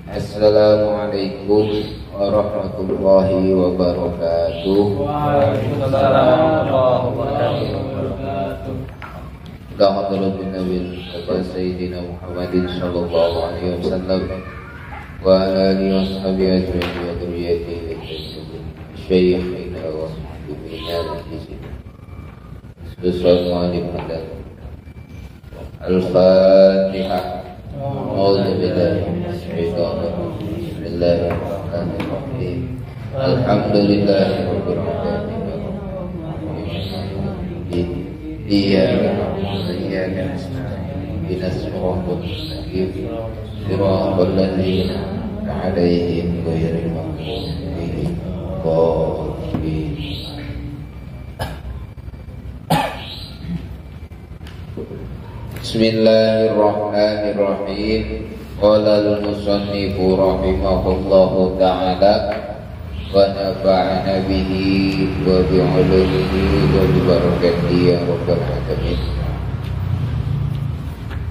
Assalamualaikum warahmatullahi wabarakatuh. Waalaikumsalam warahmatullahi wabarakatuh. Alhamdulillah nabil sayyidina Muhammadin sallallahu alaihi wasallam wa ala alihi washabihi ajma'in wa dzurriyyatihi syaykhina wa sahbina bismillahirrahmanirrahim. Al-Fatihah. A'udzu billahi minasy syaithanir rajim. Bismillahirrahmanirrahim. Alhamdulillahirabbil alamin. Iyyaka na'budu wa iyyaka nasta'in. Ihdinas siratal mustaqim. Siratal ladzina an'amta 'alaihim ghairil maghdubi 'alaihim waladdallin. Bismillahirrahmanirrahim. Qala al-musannifu rahimahullahu ta'ala wa nafa'ana bihi wa bi'ulumihi wa bi barakatihi ya rabbal alamin.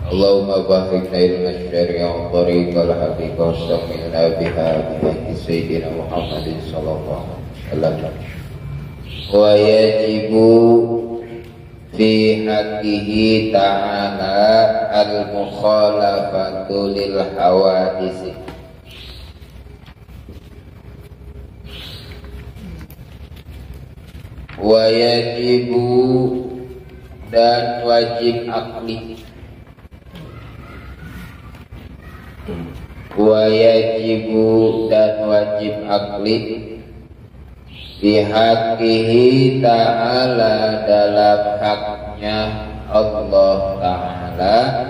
Allahumma baghfirna ilman syari'a wa tariqal haqiqah wa stamilna biha bi sayyidina Muhammadin sallallahu alaihi wasallam. Wa yajibu fi haqqihi ta'ala al-mukhalafatu lil hawadisi. Wa yajibu dan wajib akli. Wa yajibu dan wajib akli bihaqqihi ta'ala dalam haknya Allah Ta'ala.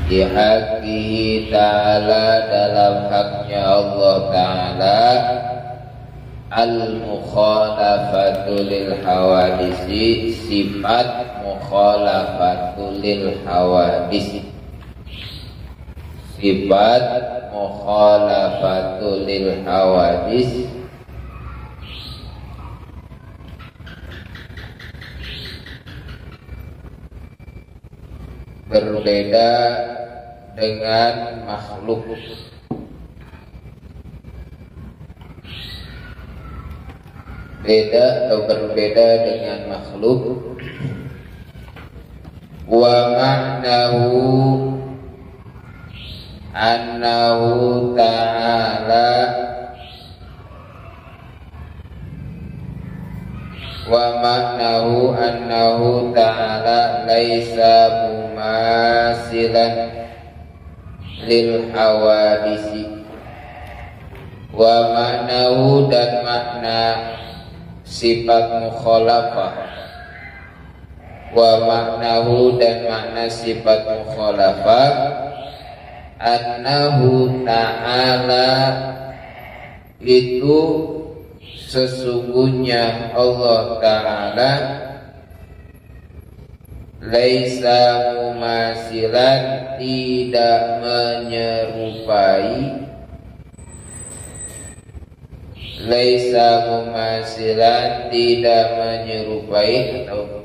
Bihaqqihi ta'ala dalam haknya Allah Ta'ala al-mukhalafatu lil hawadisi, sifat mukhalafatu lil hawadisi, sifat mukhalafatul lil hawadis berbeda dengan makhluk. Beda atau berbeda dengan makhluk. Wa ma'nahu annahu ta'ala wa ma'nahu annahu ta'ala laisa mumasilan lil hawadisi. Wa ma'nahu dan makna sifat mukhalafah. Wa ma'nahu dan makna sifat mukhalafah annahu ta'ala itu sesungguhnya Allah Ta'ala laisa mumasilan tidak menyerupai, laisa mumasilan tidak menyerupai atau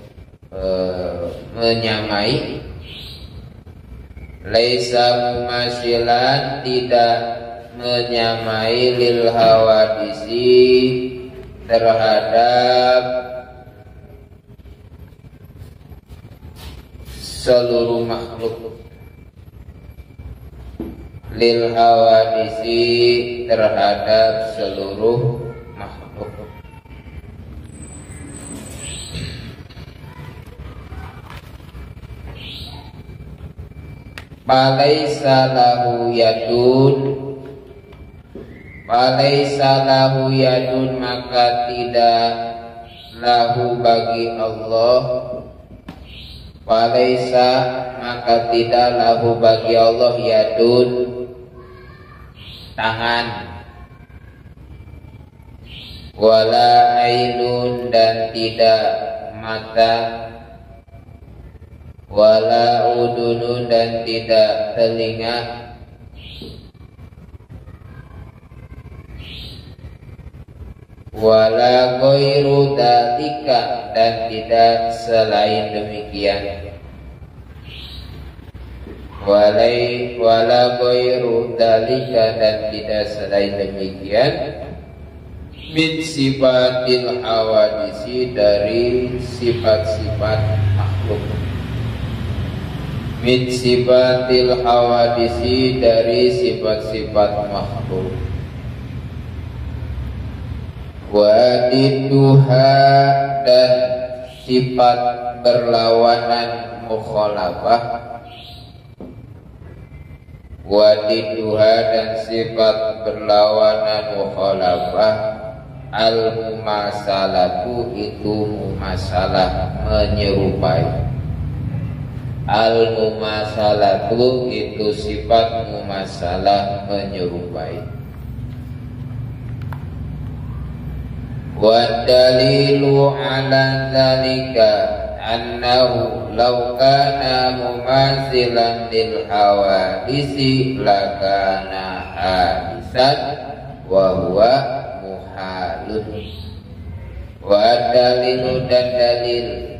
menyamai, laisa mumasilan tidak menyamai lil hawadisi terhadap seluruh makhluk, lil hawadisi terhadap seluruh makhluk. Falaisa lahu yadun, falaisa lahu yadun maka tidak lahu bagi Allah, falaisa maka tidak lahu bagi Allah yadun tangan, wala ainun dan tidak mata, wala udunun dan tidak telinga, wala ghairu dzalika dan tidak selain demikian. wala ghairu dalika, dan tidak selain demikian, min sifatil hawadisi, dari sifat-sifat makhluk, min sifatil hawadisi, dari sifat-sifat makhluk, wa diduha, dan sifat berlawanan mukhalafah, wa diduha, dan sifat berlawanan mukhalafah, al-mumasalatu, itu mumasalah, menyerupai. Al-mumasalatu, itu sifat mumasalah, menyerupai. Wa dalilu ala dzalika annahu law kana mumathilan lil hawadisi lakana hadisan wa huwa muhalun. Wa dalilu, dan dalil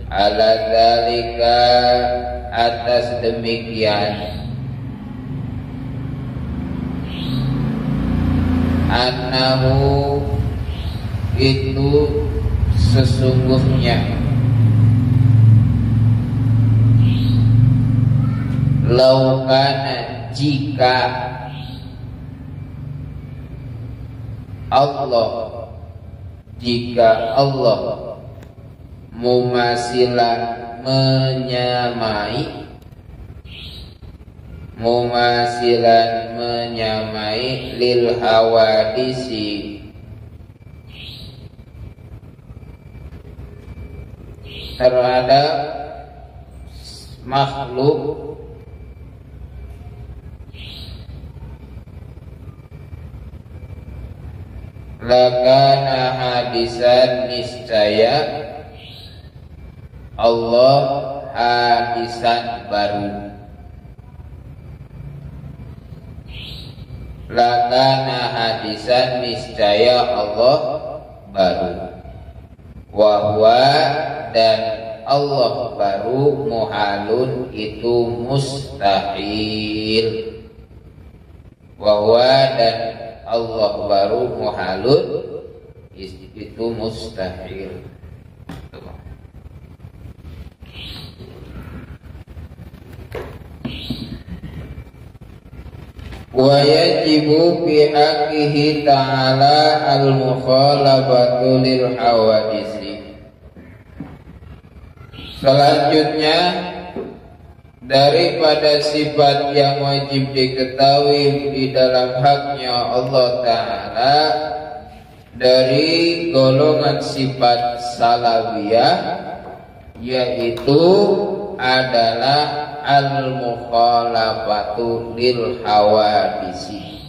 ala dzalika, atas demikian, annahu, itu sesungguhnya, laukana, jika Allah, mumasilan, menyamai lil hawadisi, terhadap makhluk, lakana hadisan, niscaya Allah hadisan baru. Lakana hadisan, niscaya Allah baru. Wahwa, dan Allah baru, muhalun, itu mustahil. Wahwa, dan Allah baru, muhalun, itu mustahil. Wa yajibu fi haqqihi ta'ala al-mukhalafatu lil hawadisi. Selanjutnya, daripada sifat yang wajib diketahui di dalam haknya Allah Ta'ala, dari golongan sifat salawiyah, yaitu adalah al-mukhalafatu lil hawadisi.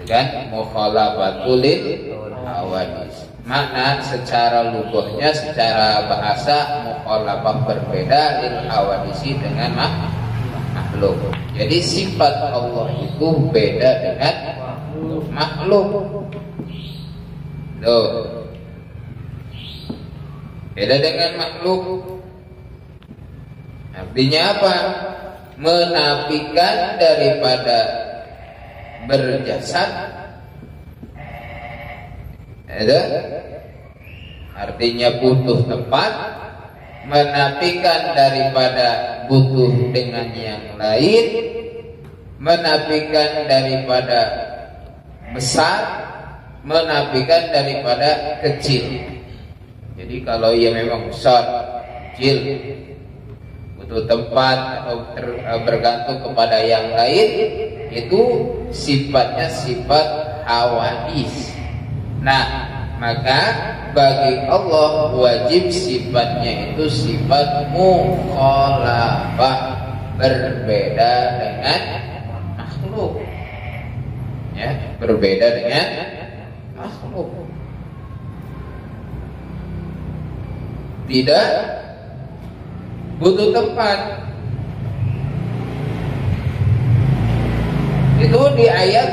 Kan mukhalafatu lil hawadis. Makna secara lughahnya, secara bahasa, mukhalafah berbeda lil hawadisi dengan makhluk. Jadi sifat Allah itu beda dengan makhluk. Tuh. Beda dengan makhluk. Artinya apa? Menafikan daripada berjasad. Ada? Artinya butuh tempat. Menafikan daripada butuh dengan yang lain. Menafikan daripada besar. Menafikan daripada kecil. Jadi kalau ia memang besar, kecil, butuh tempat atau bergantung kepada yang lain, itu sifatnya sifat hawadis. Nah, maka bagi Allah wajib sifatnya itu sifat mukhalafah, berbeda dengan makhluk. Ya, berbeda dengan makhluk. Tidak butuh tempat. Itu di ayat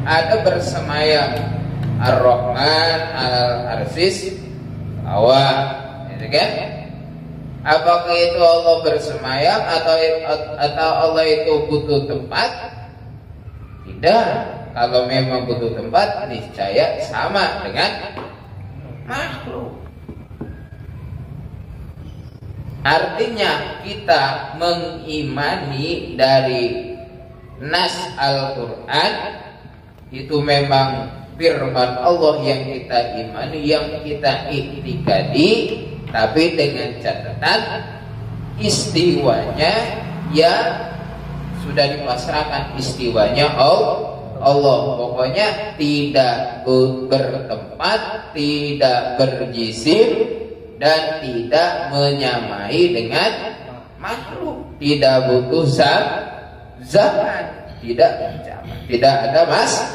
ada bersemayam Ar-Rahman al-Arsis awal, gitu kan? Apakah itu Allah bersemayam atau Allah itu butuh tempat? Tidak. Kalau memang butuh tempat, niscaya sama dengan makhluk. Artinya kita mengimani dari nas Al-Quran itu memang firman Allah yang kita imani, yang kita iktikadi, tapi dengan catatan istiwanya ya sudah dipasrahkan, istiwanya Allah. Pokoknya tidak bertempat, tidak berjisim, dan tidak menyamai dengan makhluk, tidak butuh zaman, tidak ada masa.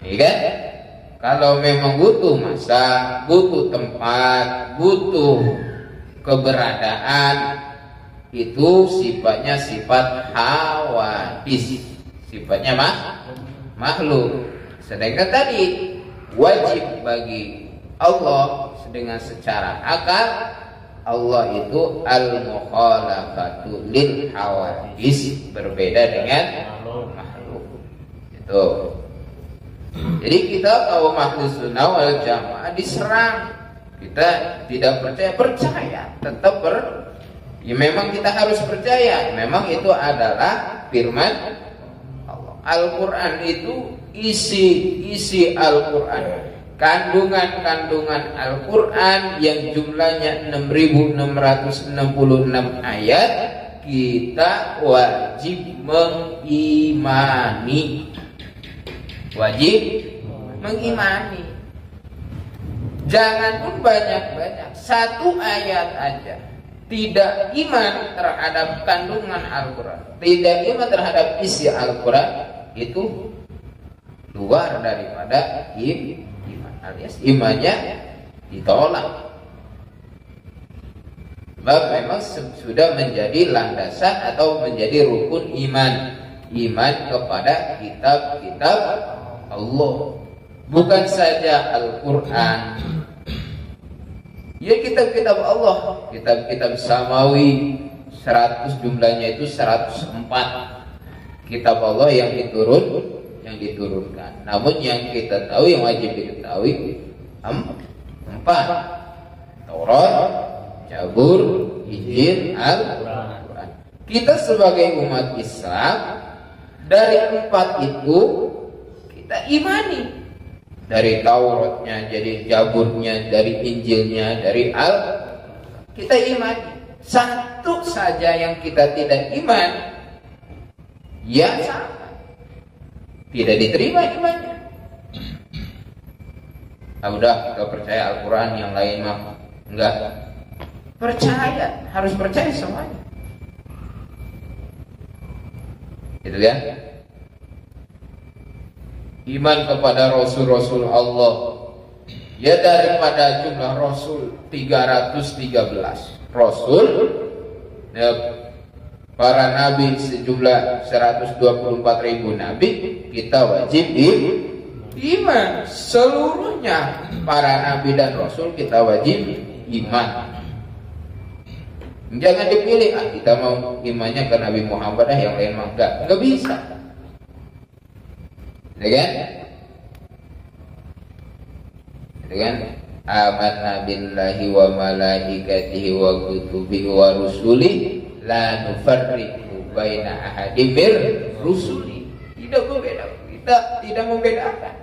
Iya kan? Kalau memang butuh masa, butuh tempat, butuh keberadaan, itu sifatnya sifat hawadis, sifatnya makhluk. Sedangkan tadi wajib bagi Allah dengan secara akal, Allah itu al-mukhalafatu lil hawadis, berbeda dengan makhluk. Itu. Jadi kita kaum ahli sunnah wal jamaah diserang. Kita tidak percaya, tetap ya memang kita harus percaya. Memang itu adalah firman Allah. Al-Quran itu isi Al-Quran, kandungan Al-Quran yang jumlahnya 6.666 ayat, kita wajib mengimani. Jangan pun banyak-banyak, satu ayat aja tidak iman terhadap kandungan Al-Quran, tidak iman terhadap isi Al-Quran, itu luar daripada iman, alias imannya ditolak. Sebab memang sudah menjadi landasan atau menjadi rukun iman kepada kitab-kitab Allah, bukan saja Al-Quran. Ya kitab-kitab Allah, kitab-kitab samawi 100, jumlahnya itu 104 kitab Allah yang diturunkan. Namun yang kita tahu, yang wajib diketahui 4: Taurat, Zabur, Injil, Al-Quran. Kita sebagai umat Islam dari 4 itu kita imani. Dari Tauratnya, dari Zaburnya, dari Injilnya, dari kita imani. Satu saja yang kita tidak iman, ya sama, tidak diterima imannya. Udah kita percaya Al-Quran, yang lain mah enggak. Percaya, harus percaya semuanya. Itu ya. Iman kepada Rasul-Rasul Allah, ya daripada jumlah Rasul 313 Rasul, ya, para Nabi sejumlah 124.000 Nabi, kita wajib iman seluruhnya. Para Nabi dan Rasul kita wajib iman. Jangan dipilih, kita mau imannya ke Nabi Muhammad, yang lain mah enggak bisa. Dengan amanna billahi wa malaikatihi wa kutubihi wa rusulihi la nufarriqu baina ahadin mir rusuli. Tidak membedakan.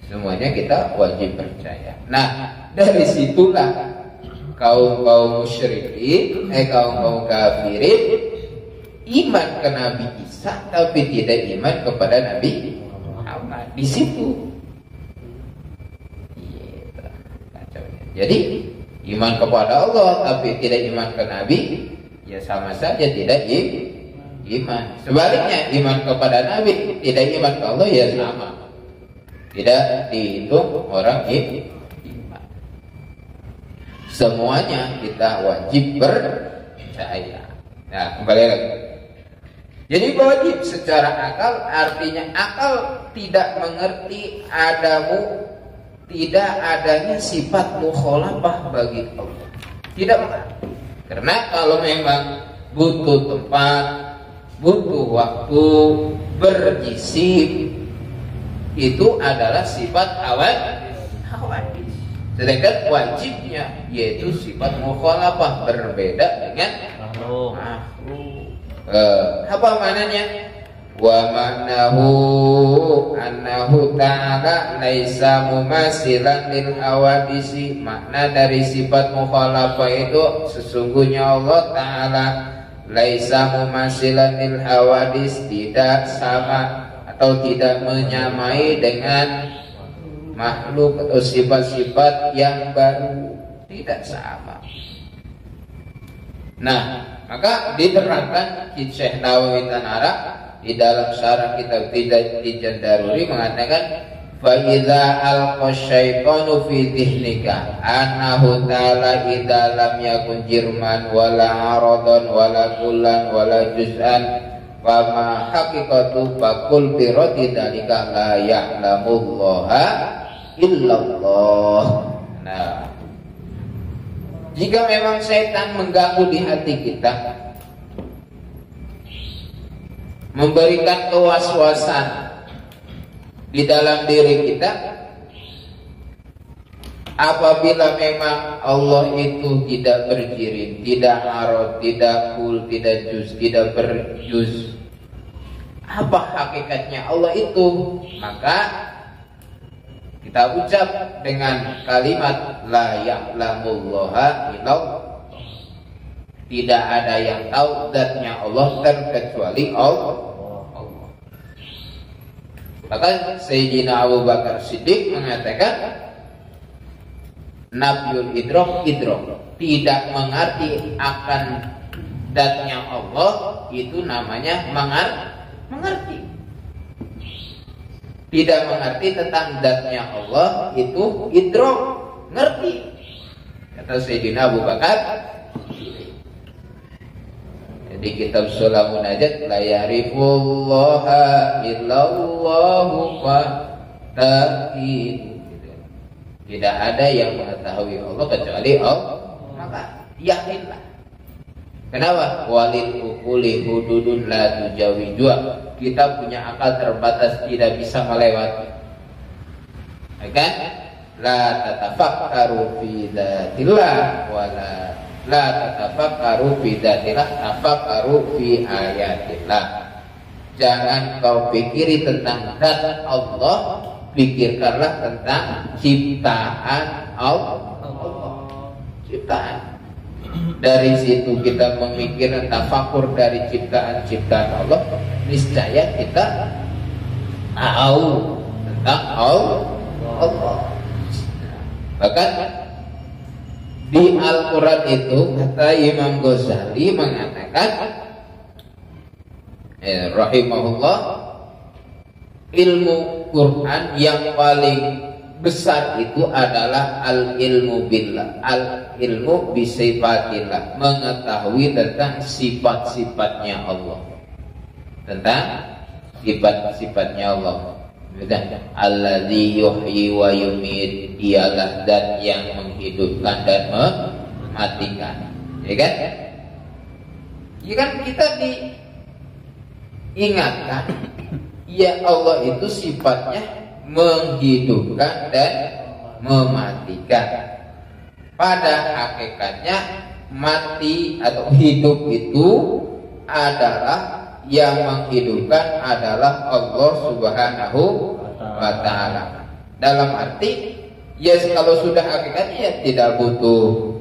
Semuanya kita wajib percaya. Nah, dari situlah kaum musyrikin, kaum kafirin iman ke Nabi Isa tapi tidak iman kepada Nabi Muhammad. Di situ. Jadi iman kepada Allah tapi tidak iman ke Nabi, ya sama saja tidak iman. Sebaliknya iman kepada Nabi tidak iman ke Allah, ya sama, tidak dihitung orang iman. Semuanya kita wajib percaya. Nah, kembali lagi. Jadi wajib secara akal, artinya akal tidak mengerti adamu tidak adanya sifat mukhalafah bagi Allah. Tidak mengharti. Karena kalau memang butuh tempat, butuh waktu, berjisim, itu adalah sifat hawadis. Sedangkan wajibnya yaitu sifat mukhalafah, berbeda dengan makhluk. Apa maknanya? Wa ma'nahu annahu ta'ala laisa mumasilan lil hawadisi. Makna dari sifat mukhalafah itu sesungguhnya Allah Ta'ala laisa mumasilan lil hawadis, tidak sama atau tidak menyamai dengan makhluk atau sifat-sifat yang baru, tidak sama. Nah, maka diterangkan Syekh Nawawi Tanara di dalam syarah kitab Tijan Daruri mengatakan fa idza alqa syaitanu fi dhihnika annahu ta'ala idza lam yakun jirman wala aradan wala kullan wala juz'an wa ma haqiqatu faqul bi raddi dzalika la ya'lamullaha illallah. Nah, jika memang setan mengganggu di hati kita, memberikan kewaswasan di dalam diri kita, apabila memang Allah itu tidak berjirim, tidak arad, tidak kul, tidak juz, tidak berjuz, apa hakikatnya Allah itu? Maka kita ucap dengan kalimat la ya'lamullaha illallah. Tidak ada yang tahu zatnya Allah terkecuali Allah. Maka Sayyidina Abu Bakar Siddiq mengatakan nafyul idrak, tidak mengerti akan zatnya Allah itu namanya mengerti. Tidak mengerti tentang zatnya Allah itu idrak, ngerti. Kata Sayyidina Abu Bakar di kitab Sulamun Najat, la ya'rifullaha illallahu fattaqin. Tidak ada yang mengetahui Allah kecuali Allah. Maka yakinlah. Kenapa? Walil uquli hududun la tujawijua. Kita punya akal terbatas, tidak bisa melewati. Kan? La tatafakkaru fi dzatillah wala la tatafakkaru fi dzatillah, tafakkaru fi ayatillah. Jangan kau pikiri tentang zat Allah, pikirkanlah tentang ciptaan Allah. Ciptaan. Dari situ kita memikirkan tafakur dari ciptaan-ciptaan Allah, niscaya kita tahu tentang Allah. Bahkan di Al-Quran itu kata Imam Ghazali mengatakan rahimahullah, ilmu Quran yang paling besar itu adalah al-ilmu billah, al-ilmu bisifatillah, mengetahui tentang sifat-sifatnya Allah, tentang sifat-sifatnya Allah. Alladzi yuhyi wa yumit, dialah zat yang menghidupkan dan mematikan. Ya kan? Ya kan, kita diingatkan ya Allah itu sifatnya menghidupkan dan mematikan. Pada hakikatnya mati atau hidup itu adalah yang menghidupkan adalah Allah Subhanahu wa ta'ala. Dalam arti ya kalau sudah hakikatnya ya tidak butuh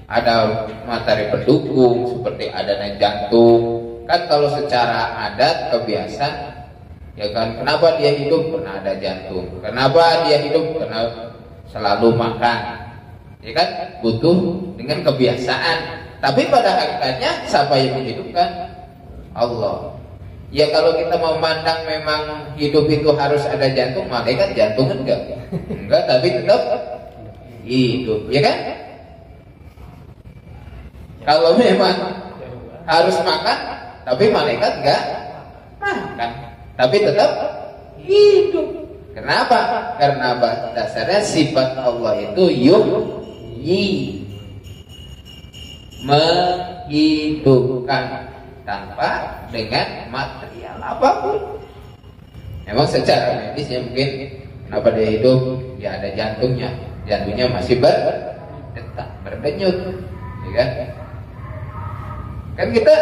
ada materi pendukung seperti adanya jantung. Kan kalau secara adat kebiasaan ya kan, kenapa dia hidup? Karena ada jantung. Kenapa dia hidup? Karena selalu makan. Ya kan, butuh dengan kebiasaan. Tapi pada hakikatnya siapa yang menghidupkan? Allah. Ya kalau kita memandang memang hidup itu harus ada jantung, malaikat jantung enggak, tapi tetap hidup, ya kan? Kalau memang harus makan, tapi malaikat enggak makan, tapi tetap hidup. Kenapa? Karena dasarnya sifat Allah itu yuhyi, menghidupkan tanpa dengan material apapun. Memang secara medisnya mungkin kenapa dia hidup? Ya ada jantungnya masih berdetak, berdenyut, ya kan? Kan kita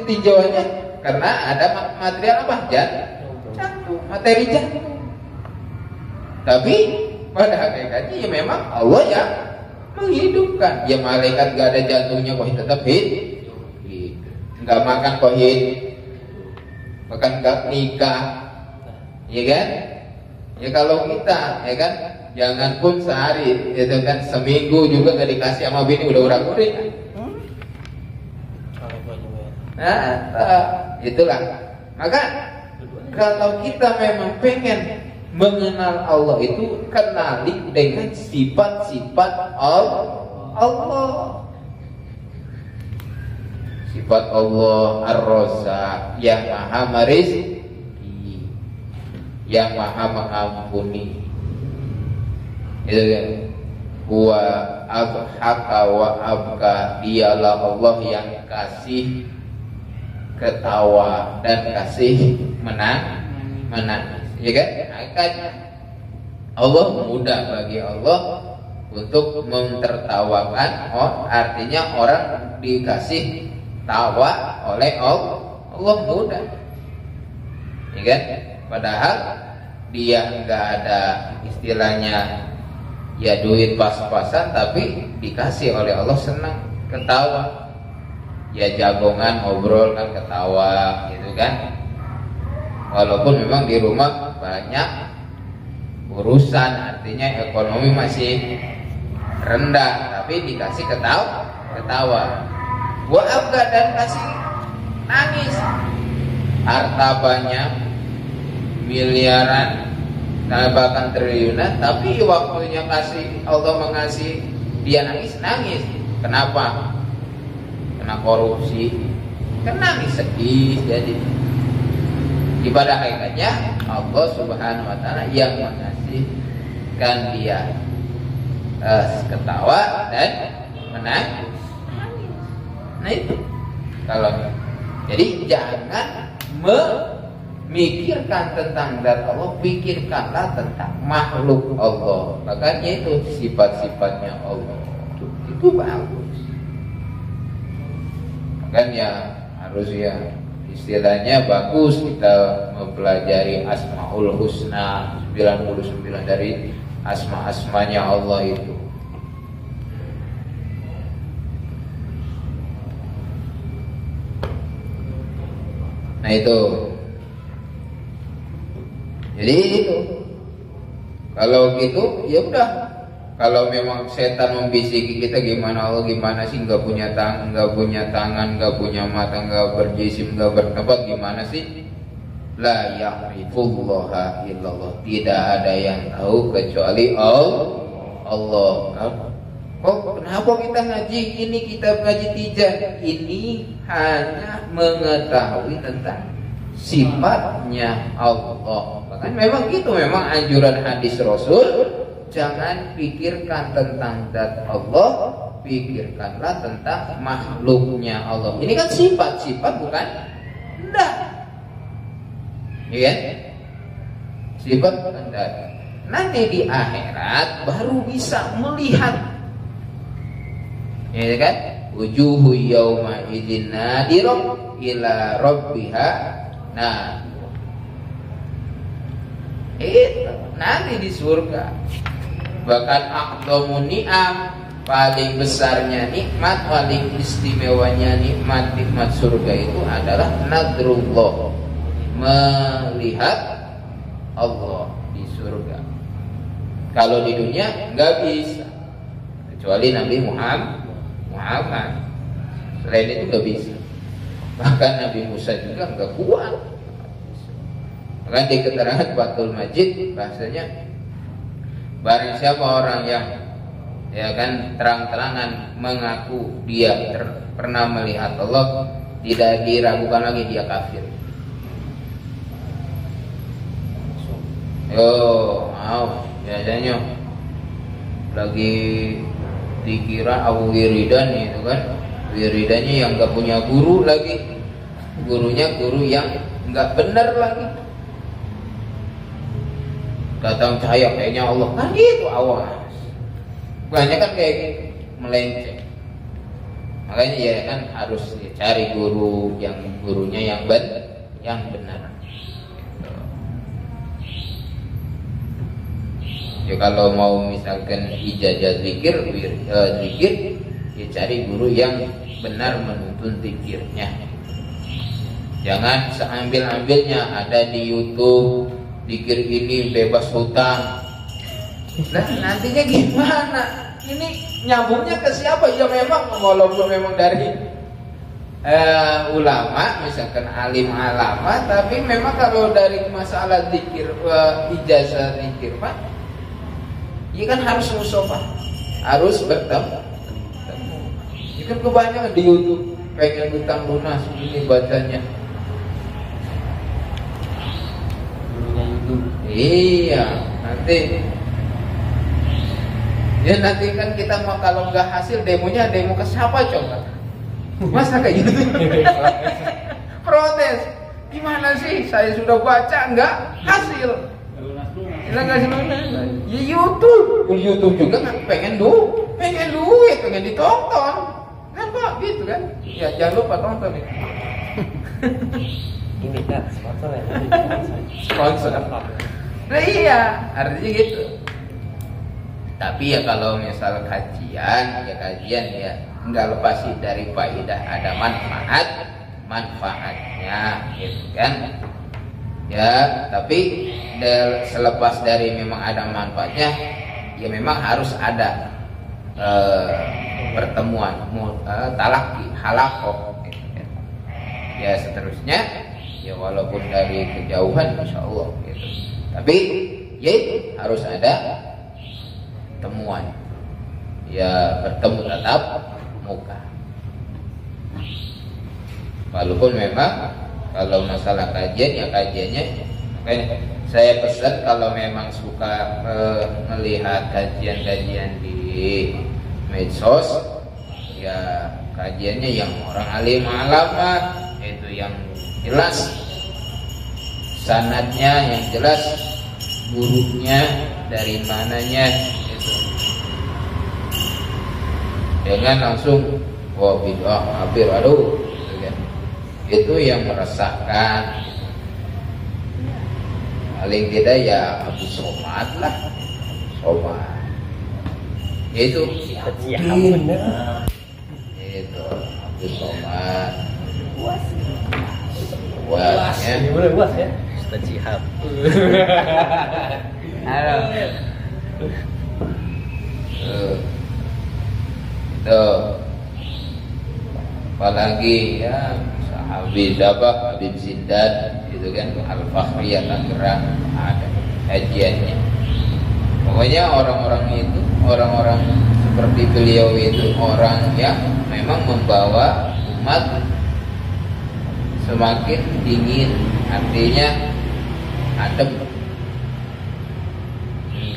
tinjauannya karena ada material apa? Jantung, materi jantung. Tapi pada hakikatnya ya memang Allah yang menghidupkan. Ya malaikat gak ada jantungnya kok tetap hidup. Gak makan kok hidup. Bahkan gak nikah, ya kan? Ya kalau kita, ya kan, jangan pun sehari, itu kan seminggu juga gak dikasih sama bini udah urak-urik. Nah, itulah. Maka kalau kita memang pengen mengenal Allah itu kenali dengan sifat-sifat Allah. Sifat Allah Ar-Razzaq yang maha merizki, yang maha mengampuni. Itu kan. Wa abhaka wa abka, dialah Allah yang kasih ketawa dan kasih menangis. Ya kan? Hakikatnya Allah mudah bagi Allah untuk mentertawakan. Artinya orang dikasih tawa oleh Allah mudah, ya kan? Padahal dia nggak ada istilahnya ya duit pas-pasan, tapi dikasih oleh Allah senang ketawa. Ya jagongan ngobrol kan ketawa gitu kan. Walaupun memang di rumah banyak urusan, artinya ekonomi masih rendah, tapi dikasih ketawa. Gua abga dan kasih nangis. Harta banyak, miliaran, bahkan triliunan, tapi waktunya Allah mengasih dia nangis. Kenapa? Kena korupsi, kan nangis sedih. Jadi ibadah hakikatnya Allah Subhanahu wa taala yang mengasihkan dia ketawa dan menangis. Nah itu kalau jadi jangan memikirkan tentang zat Allah, pikirkanlah tentang makhluk Allah. Makanya itu sifat-sifatnya Allah itu bagus. Kan ya harus ya istilahnya bagus kita mempelajari Asmaul Husna, 99 dari asma-asmanya Allah itu. Nah itu. Jadi itu. Kalau gitu ya udah. Kalau memang setan membisiki kita gimana Allah gimana sih nggak punya tangan, nggak punya mata, nggak berjisim, nggak bertempat, gimana sih? La ya'rifullaha illallah. Tidak ada yang tahu kecuali Allah. Kok kenapa kita ngaji ini, kitab ngaji tijan? Ini hanya mengetahui tentang sifatnya Allah. Bahkan memang gitu, memang anjuran hadis Rasul, jangan pikirkan tentang zat Allah, pikirkanlah tentang makhluknya Allah. Ini kan sifat-sifat bukan? Enggak. Iya kan? Sifat bukan zat. Nanti di akhirat baru bisa melihat. Ya kan? Wujuhu yauma idzin nadirah ila rabbiha. Nah, itu nanti di surga. Bahkan aqdamu ni'am, paling besarnya nikmat, paling istimewanya nikmat surga itu adalah nadrullah, melihat Allah di surga. Kalau di dunia nggak bisa, kecuali Nabi Muhammad. Selain itu nggak bisa. Bahkan Nabi Musa juga nggak kuat. Maka di keterangan Fathul Majid bahasanya, barang siapa orang yang ya kan terang-terangan mengaku dia pernah melihat Allah, tidak diragukan lagi dia kafir. Yo, mau biasanya lagi dikira awu wiridan itu kan, wiridannya yang nggak punya guru lagi, gurunya guru yang nggak benar lagi. Datang cahaya kayaknya Allah kan gitu, awas. Banyak kan kayak gitu, melenceng. Makanya ya kan harus cari guru yang gurunya yang benar. Ya kalau mau misalkan ijazah zikir, ya cari guru yang benar menuntun zikirnya. Jangan seambil-ambilnya ada di YouTube zikir ini bebas hutang. Nah nantinya gimana? Ini nyambungnya ke siapa? Ya memang walaupun memang dari ulama, misalkan alim alama, tapi memang kalau dari masalah zikir ijazah zikir Pak, ya kan harus musofa, harus bertemu. Ya kan kebanyakan di YouTube pengen hutang lunas ini bacanya. Iya, nanti kan kita mau kalau nggak hasil demonya demo ke siapa coba? Masa kayak gitu? Protes. Gimana sih? Saya sudah baca nggak hasil. Nggak lunas. Ya YouTube juga kan pengen duit, pengen ditonton. Kan Pak gitu kan? Ya jangan lupa tonton itu. Ini kan sponsor. Nah iya, artinya gitu. Tapi ya kalau misal kajian ya nggak lepas dari faedah, ada manfaatnya gitu kan. Ya, tapi selepas dari memang ada manfaatnya, ya memang harus ada pertemuan, talaki, halakoh gitu kan. Ya seterusnya, ya walaupun dari kejauhan insya Allah gitu. Tapi ya itu harus ada temuan, ya bertemu tatap muka. Walaupun memang kalau masalah kajian ya kajiannya, makanya saya pesan kalau memang suka melihat kajian-kajian di medsos, ya kajiannya yang orang alim alama itu yang jelas sanadnya, yang jelas gurunya dari mananya itu. Jangan langsung wah bid'ah hampir aduh gitu kan. Itu yang meresahkan. Paling tidak ya Abu Somad lah, Somad. Itu benar. Itu Abu Somad. Puasnya boleh puas ya. Ustaz Jihab. Halo. Tuh. Apalagi ya Habib Habib Zindan itu kan Al-Fakhri Tangerang ada kajiannya. Pokoknya orang-orang seperti beliau itu orang yang memang membawa umat semakin dingin, artinya adem,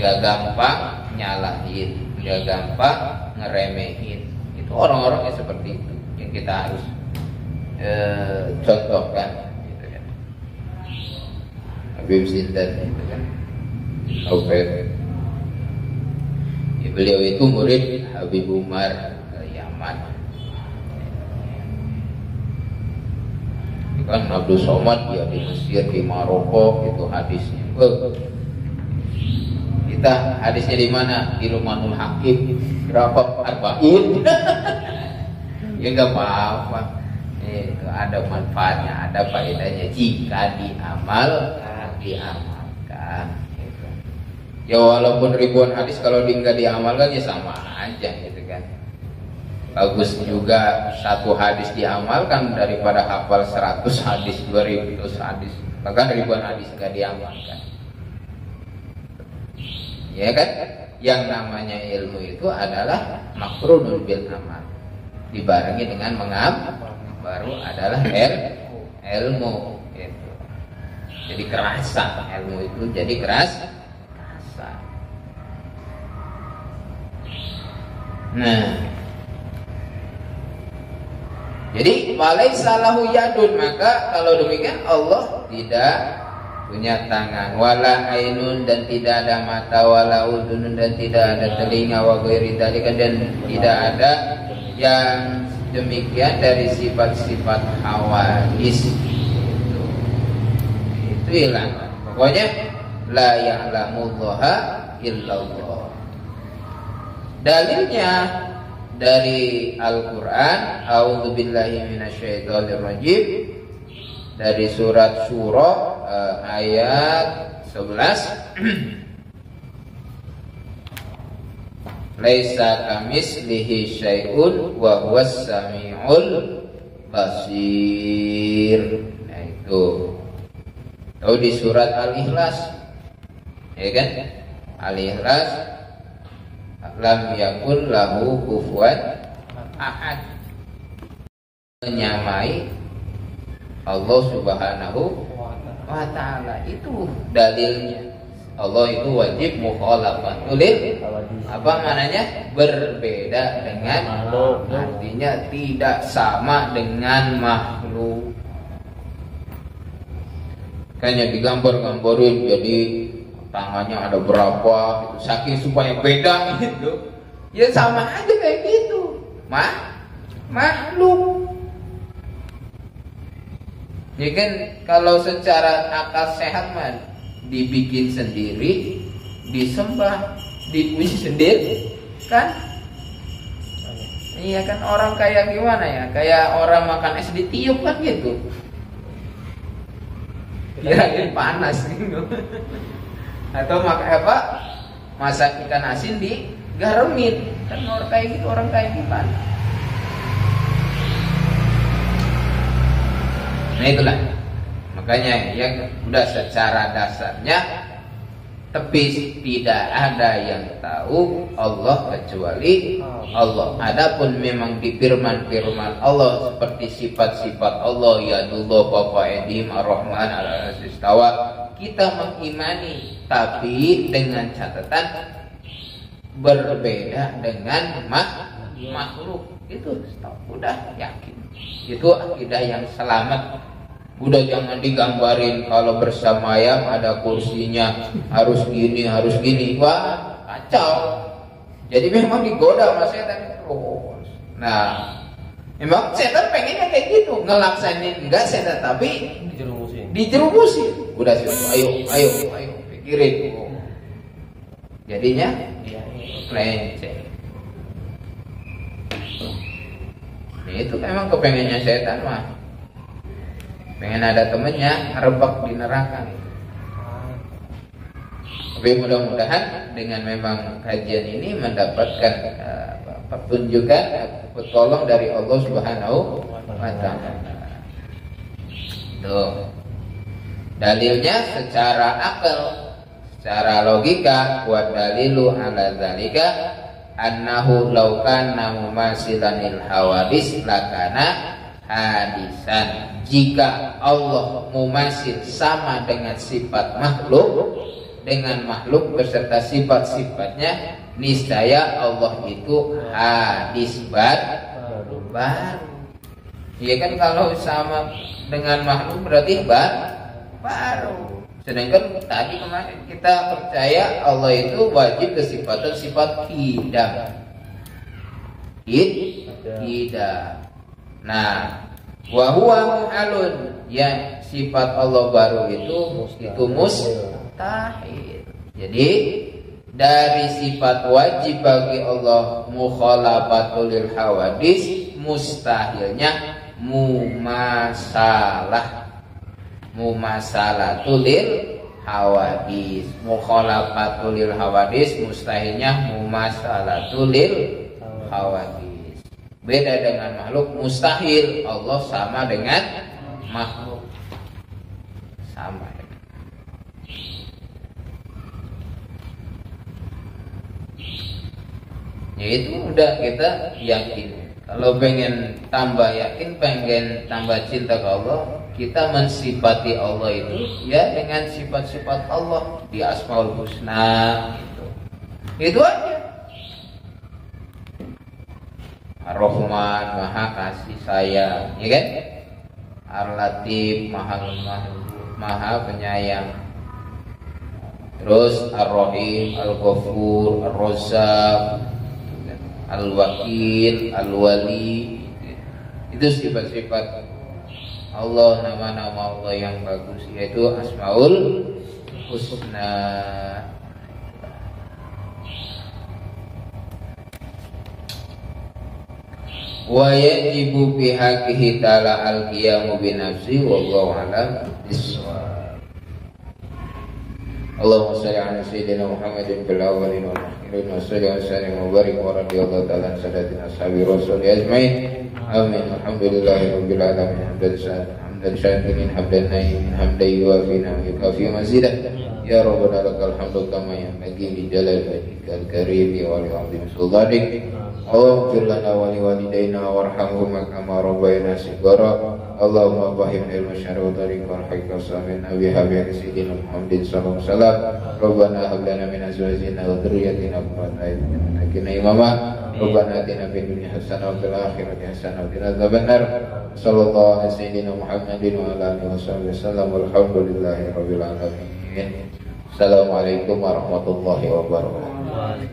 nggak gampang nyalahin, nggak gampang ngeremehin. Itu orang-orangnya seperti itu yang kita harus contohkan, gitu kan. Habib Zindan itu kan, ya, beliau itu murid Habib Umar Yaman. Kan Abdul Somad dia di Mesir, di Maroko, itu hadisnya. Kita hadisnya di mana? Di Lumanul Hakim. Berapa? 40. Ya nggak apa-apa. Itu ada manfaatnya, ada faedahnya jika diamalkan. Gitu. Ya walaupun ribuan hadis kalau nggak diamalkan ya sama aja gitu kan. Bagus juga satu hadis diamalkan daripada hafal 100 hadis, 200 hadis, bahkan ribuan hadis nggak diamalkan. Ya kan? Yang namanya ilmu itu adalah makrunun bil amal, dibarengi dengan mengamal, baru adalah ilmu. Gitu. Jadi kerasa, ilmu itu jadi kerasa. Nah, jadi walaisa lahu yadun, maka kalau demikian Allah tidak punya tangan, wala ainun, dan tidak ada mata, wala udunun, dan tidak ada telinga, wa ghairi dzalika, dan tidak ada yang demikian dari sifat-sifat hawadis. Itu hilang. Pokoknya la ya'lamullaha illallah. Dalilnya dari Al-Quran, a'udzubillahi minasyaitonirrajim, dari surat Syura ayat 11. Laisa kamislihi syai'un wa huwas samiul basir. Nah itu. Tahu di surat Al-Ikhlas, ya kan? Al-Ikhlas, lam yakun lahu kufuwan ahad, menyamai Allah Subhanahu wa ta'ala. Itu dalilnya. Allah itu wajib mukhalafatul, apa maknanya? Berbeda dengan makhluk, artinya tidak sama dengan makhluk. Kayaknya digambar-gambarin jadi tangannya ada berapa gitu, saking supaya beda gitu. Ya sama aja kayak gitu. Makhluk. Ya kan kalau secara akal sehat mah dibikin sendiri, disembah, dipuji sendiri, kan? Iya kan, orang kayak gimana ya? Kayak orang makan es ditiup kan gitu. Kirain panas gitu. Atau masak ikan asin digaremin, kan orang kayak gitu, orang kayak gimana? Nah itulah, makanya ya udah secara dasarnya tepis, tidak ada yang tahu Allah kecuali Allah. Adapun memang di firman-firman Allah seperti sifat-sifat Allah, yadullah fawqa aydihim ar-rahman al-'arsy istawa, kita mengimani, tapi dengan catatan berbeda dengan makhluk. Itu udah yakin, itu akidah yang selamat. Udah jangan digambarin kalau bersamayam ada kursinya harus gini harus gini, wah kacau. Jadi memang digoda sama setan terus. Nah memang setan pengennya kayak gitu, ngelaksanin enggak setan, tapi dijerumusin. Udah sih, ayo pikirin. Jadinya melenceng. Nah, itu memang kepengennya setan mah. Pengen ada temennya ngerebak di neraka. Tapi mudah-mudahan dengan memang kajian ini mendapatkan petunjukan, pertolong dari Allah Subhanahu wa ta'ala. Tuh. Dalilnya secara akal, secara logika, wa dalilu ala zalika annahu law kana mumasilanil hawadis lakana hadisan. Jika Allah mumasil sama dengan sifat makhluk, dengan makhluk beserta sifat-sifatnya, niscaya Allah itu hadis baru. Iya kan, kalau sama dengan makhluk berarti baru. Sedangkan tadi kemarin kita percaya Allah itu wajib kesifatan sifat qidam. Qidam. Nah, wa huwa mu'alun, ya sifat Allah baru itu mustahil. Jadi dari sifat wajib bagi Allah mukhalafatul lil hawadis, mustahilnya mumasalatul lil hawadis. Mukhalafatul lil hawadis, mustahilnya mumasalatul lil hawadis. Beda dengan makhluk, mustahil Allah sama dengan makhluk. Sama. Ya itu udah kita yakin. Kalau pengen tambah yakin, pengen tambah cinta ke Allah, kita mensifati Allah itu ya dengan sifat-sifat Allah di Asmaul Husna gitu. Itu aja. Ar-Rahman, Maha Kasih Sayang, ya kan? Ar-Latif, Maha Penyayang. Terus Ar-Rahim, Al-Ghafur, Ar-Razzaq, Al-Wakil, Al-Wali. Itu sifat-sifat Allah, nama-nama Allah yang bagus, yaitu Asmaul Husna. Wa yajibu fi haqqihi ta'ala al-qiyamu bi nafsi wallahu a'lam bis-shawab. Allahumma shalli ala sayyidina Muhammadin fil awwalin wal akhirin wa salli wa sallim wa barik wa radiyallahu ta'ala an sadatina ashabi rasul ajmain. Amin. Alhamdulillahi rabbil alamin. Hamdan syakirin hamdan naimin hamdan yuwafi wa yukafi mazidah. Ya Rabbana lakal hamdu kama yanbaghi li jalali wajhikal karim wa li 'azimi sultanik. Allahumma fir lana wa li walidayna warhamhuma kama rabbayana shighara. Allahumma fahim ilmu syar'i wa tariq wa haqqi samin nabi habib sayyidina Muhammadin sallallahu alaihi wasallam. Rabbana hab lana min azwajina wa dhurriyyatina qurrata a'yun waj'alna imama. Rabbana atina fid dunya hasanah wa fil akhirati hasanah wa qina adzabannar. Sallallahu alaihi sayyidina Muhammadin wa ala alihi wasallam. Walhamdulillahi rabbil alamin. Assalamualaikum warahmatullahi wabarakatuh.